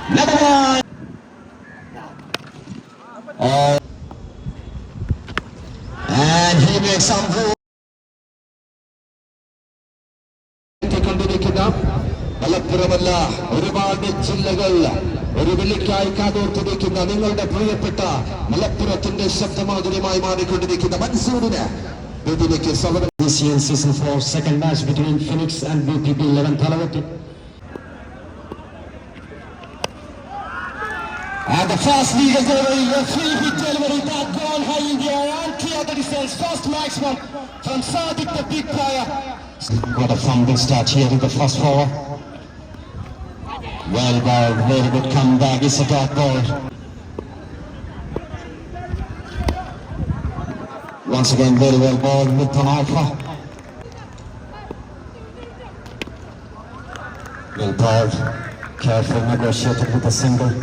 Number one. And he makes some room. മലപ്പുറമല്ല, ഒരുപാട് ജില്ലകൾ ഒരു വിളിക്കായി കാതോർത്തിരിക്കുന്ന നിങ്ങളുടെ പ്രിയപ്പെട്ട മലപ്പുറത്തിന്റെ ശബ്ദമാധുര്യമായി മാറിക്കൊണ്ടിരിക്കുന്ന മൻസൂറിന് വേദിയിലേക്ക് സ്വാഗതം. Season 4 second match between Phoenix and VPB 11 Thalavati. And the fast legal delivery, a free hit delivery that gone high in the air and clear the distance. First maximum from Sadiq, the big player. Got a fumble start here in the first over. Well ball, very good comeback. It's a dot ball. Once again, very well balled with an alpha. Well balled, careful negotiated with a single.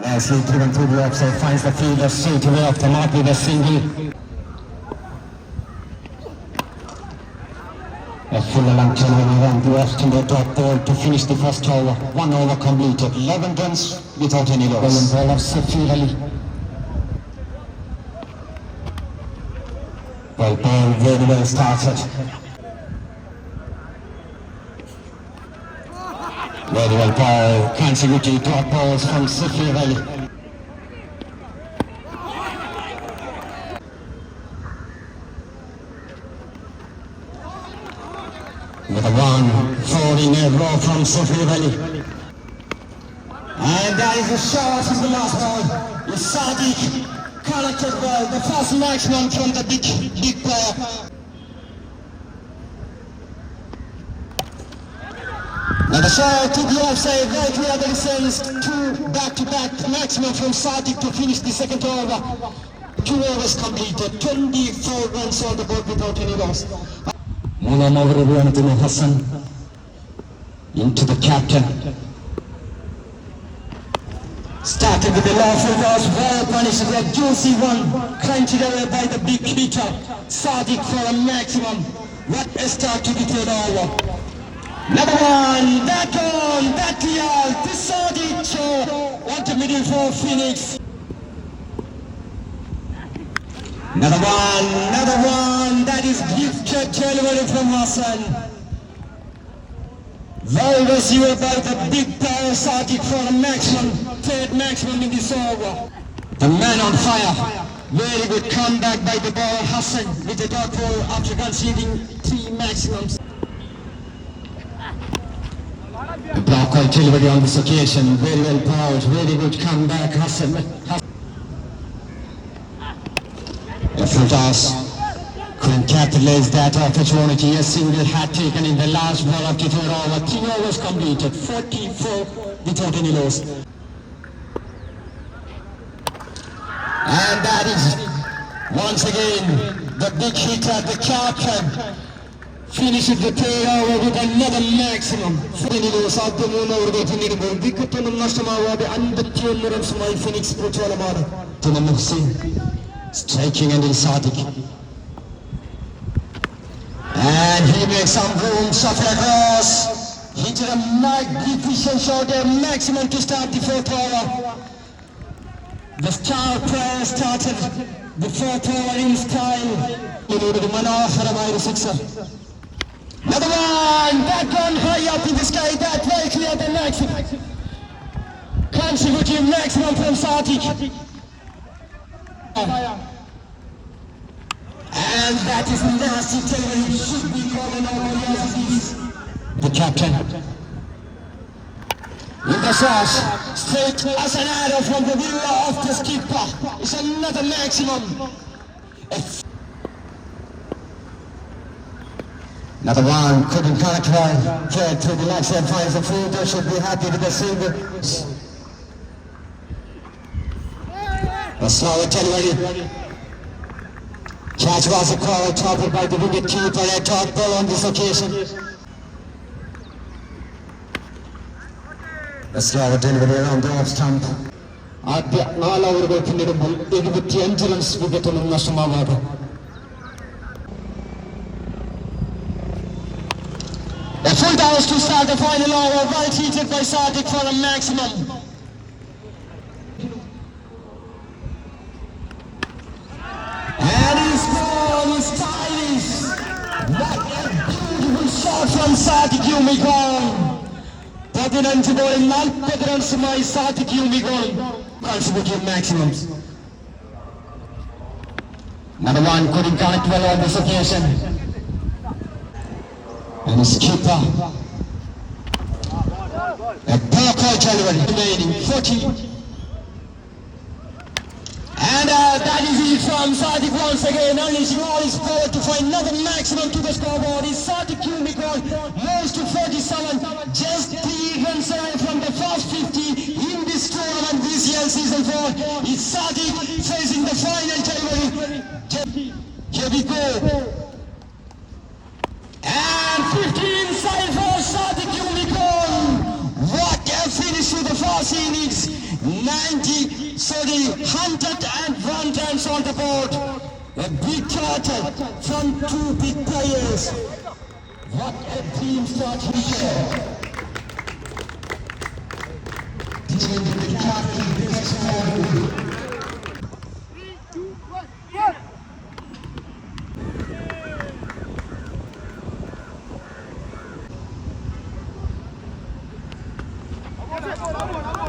Nicely driven through the offside, finds the fielder straight away off the mark with a single. A full long turn around the Austin dot ball to finish the first over. 1 over completed, 11 runs without any loss. Well bowler Safir Ali. Well ball, very well started. Very well ball, consecutive dot balls from Safir Ali. With a 1-4 in a row from Safir Ali. And that is a shot from the last ball. Is Sadiq connected well, the first maximum from the big player. Now the shot to the offside, very clear the distance. 2 back-to-back maximum from Sadiq to finish the second over. 2 overs completed, 24 runs on the board without any loss. മൂന്നാം over ഉപയോഗത്തിന് Hasan into the captain. Started with the lawful toss, well punished with a juicy one, crunched away by the big hitter, Sadiq for a maximum. What a start to the third over. Number one, that gone, that clear, this Sadiq show, on the middle for Phoenix. Another one, that is gifted delivery from Hassan. Well received by the big player Sadiq for a maximum, third maximum in this over. The man on fire. Very good comeback by the ball Hassan with the dot ball after conceding 3 maximums. A block out delivery on this occasion, very well powered, very good comeback Hassan. A full toss. Couldn't capitalize that opportunity. A single hat taken in the last ball of the third over. 3 overs completed, 44 without any loss. And that is once again the big hitter, the captain, finishes the third over with another maximum. സാധ്യ 3 ഓവറുകൾ പിന്നിടുമ്പോൾ വിക്കറ്റൊന്നും നഷ്ടമാവാതെ 51 റൺസുമായി phoenix പ്രചോദനമാണ്. Striking until Sadiq. And he makes some room, shuffle across. He did a magnificent shot, a maximum to start the fourth over. The star player started the fourth over in style. Manoharamaya sixer. Another one, that gone high up in the sky, that very clear the maximum. Consecutive maximum from Sadiq. And that is nasty delivery, should be called an over. The captain. With the sauce, straight as an arrow from the villa of the skipper. It's another maximum. Another one, couldn't connect well. Third through the legs and finds the fielder, should be happy with the single. A slow delivery. Catch was a call toppled by the wicket keeper, a dot ball on this occasion. A slow delivery around the off stump. ആദ്യ 4 ഓവറുകൾ പിന്നിടുമ്പോൾ 75 runs വിക്കറ്റൊന്നും നഷ്ടമാകാതെ. A full toss to start the final over, well treated by Sadiq for a maximum. And he's gone, he's stylish. What a beautiful shot from Sadiq Yumigon. 14 bowling 40 runs Sadiq Yumigon. Contributing maximums. Number 1 couldn't connect well on this occasion. And his keeper. A poor call delivery remaining 40. And that is it from Sadiq once again, unleashing all his power to find another maximum to the scoreboard. Is Sadiq Yumigon moves to 47, just 3 runs away from the first 50 in this tournament VCL season 4. Is Sadiq facing the final delivery? Here we go. And 15 inside for Sadiq Yumigon. What a finish to the first innings. 101 runs on the board. A big total from 2 big players. What a team start here.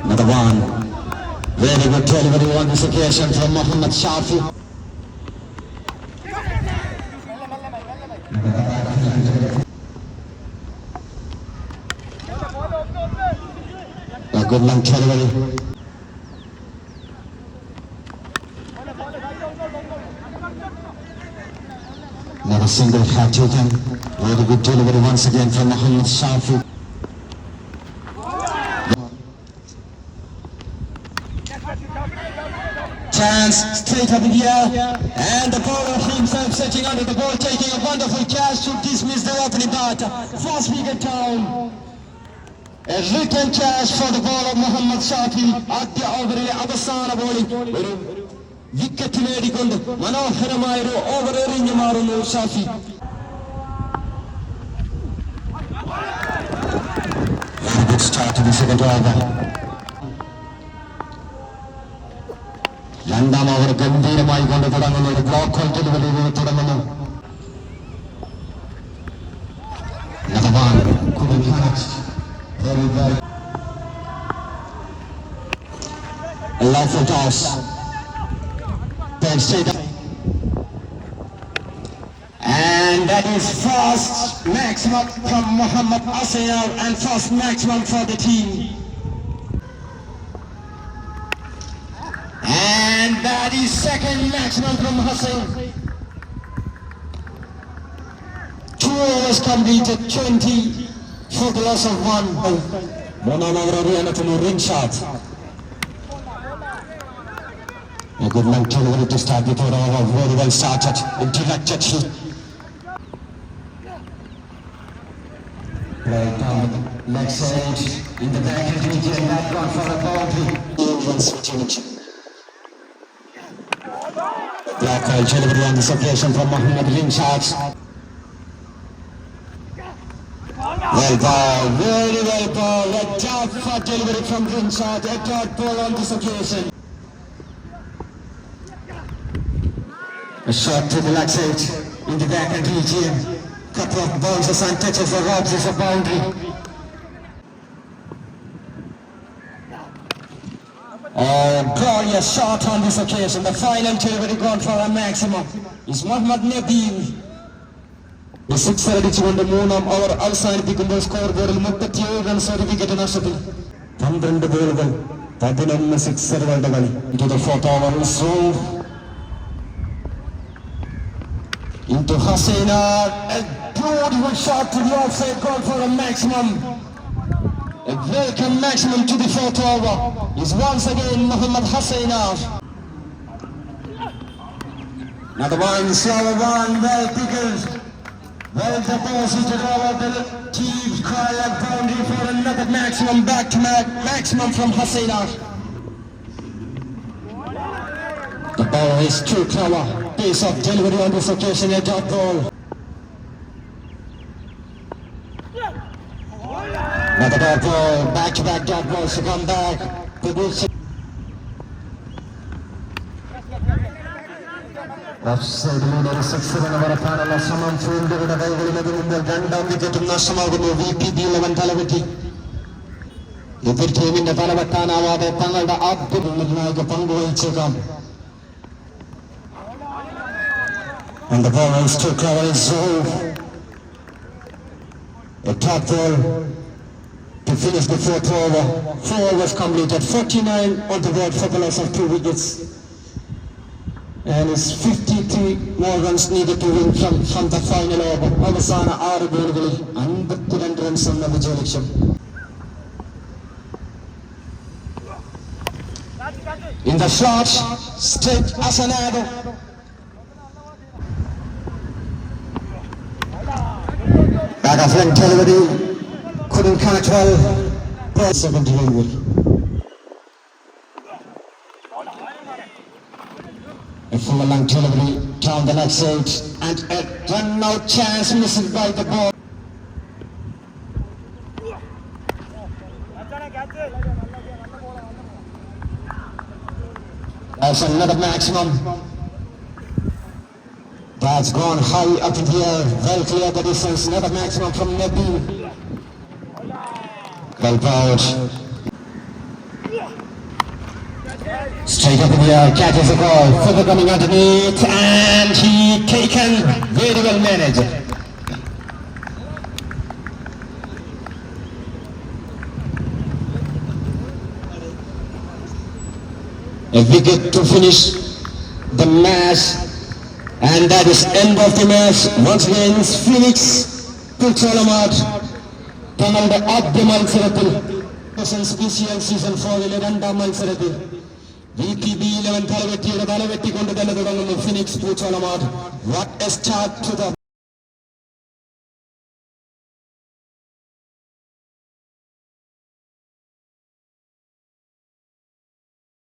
Number 1. Very good delivery on this occasion from Mohammad Shafi. A good long delivery. Another single hat taken. Very good delivery once again from Mohammad Shafi. Chance straight up in the air, and the bowler himself setting under the ball, taking a wonderful catch to dismiss the opening batter. First wicket down. A written catch for the bowler Mohammad Shafi at the over Abasana bowling. Wicket നേടിക്കൊണ്ട് മനോഹരമായ ഒരു over എറിഞ്ഞു മാറുന്നു Shafi. Very good start to the second over. രണ്ടാം over ഗംഭീരമായി കൊണ്ട് തുടങ്ങുന്നു. ഒരു block whole delivery തുടങ്ങുന്നു. Another one couldn't catch. Very well. A lawful toss. Then straight up. And that is first maximum from Mohammad Asayar and first maximum for the team. And that is second maximum from Hussain. 2 overs completed, 20 for the loss of 1. മൂന്നാം over എറിയാനെത്തുന്നു ring shot. A good long delivery to start the third over. Very well started. Directed hit. Play down leg side in the back of the and that one for a boundary. Runs change. Black hole delivery on this occasion from Mohammad Rinshad. Well ball, very well ball. A tough delivery from Rinshad. A dot ball on this occasion. A shot to the leg side in the back and region. Couple of bounces and touches for Robs is a boundary. Oh, glorious shot on this occasion. The final delivery gone for a maximum. Is Mohammad Nabil. The sixer അടിച്ചുകൊണ്ട് മൂന്നാം over അവസാനിപ്പിക്കുമ്പോൾ score ബോർഡിൽ 37 runs ഒരു wicket നഷ്ടത്തിൽ. 12 ബോളുകൾ 11 സിക്സറുകളുടെ കളി. Into the fourth over. Into Hasina, a beautiful shot to the offside goal for a maximum. A welcome maximum to the fourth over is once again Mohammad Hasina. Another one, slower one, well pickled, well deposited over the team cry at boundary for another maximum, back to maximum from Hasina. The ball is too clever. Pace of delivery on this occasion, a dot ball. Another dot ball, back-to-back dot balls to come back. ഓഫ്സൈഡിലൂടെ ഒരു six run വരക്കാനുള്ള ശ്രമം ഫീൽഡറുടെ കൈകളിലത് മുമ്പിൽ രണ്ടാം വിക്കറ്റും നഷ്ടമാകുന്നു. VPB 11 തലവെറ്റി. എതിർ ടീമിന്റെ തലവെട്ടാനാവാതെ തങ്ങളുടെ ആദ്യ നിർണായക പങ്കുവഹിച്ചേക്കാം. And the ball is to Clarence Zoe. A top ball to finish the fourth over. 4 overs completed. 49 on the board for the loss of 2 wickets. And it's 53 more runs needed to win from the final over. അവസാന 6 ബോളുകളിൽ 52 runs എന്ന വിജയലക്ഷ്യം. In the shot, straight as an arrow. Back of length delivery, couldn't catch well. Second delivery. A full long delivery down the left side and a run out chance missed by the ball. That's another maximum. That's gone high up in the air. Well clear the distance. Another maximum from Nabil. Well powered. Straight up in the air. Catches the ball. Further coming underneath. And he taken. Very well managed. A wicket to finish the match. And that is end of the match. Once again, Phoenix Pulchalamat തങ്ങളുടെ ആദ്യ മത്സരത്തിൽ PCL season 4 രണ്ടാം മത്സരത്തിൽ VPB 11 തലവെട്ടിയുടെ തലവെട്ടിക്കൊണ്ട് തന്നെ തുടങ്ങുന്നു phoenix പൂച്ചോളമാട്. What a start to the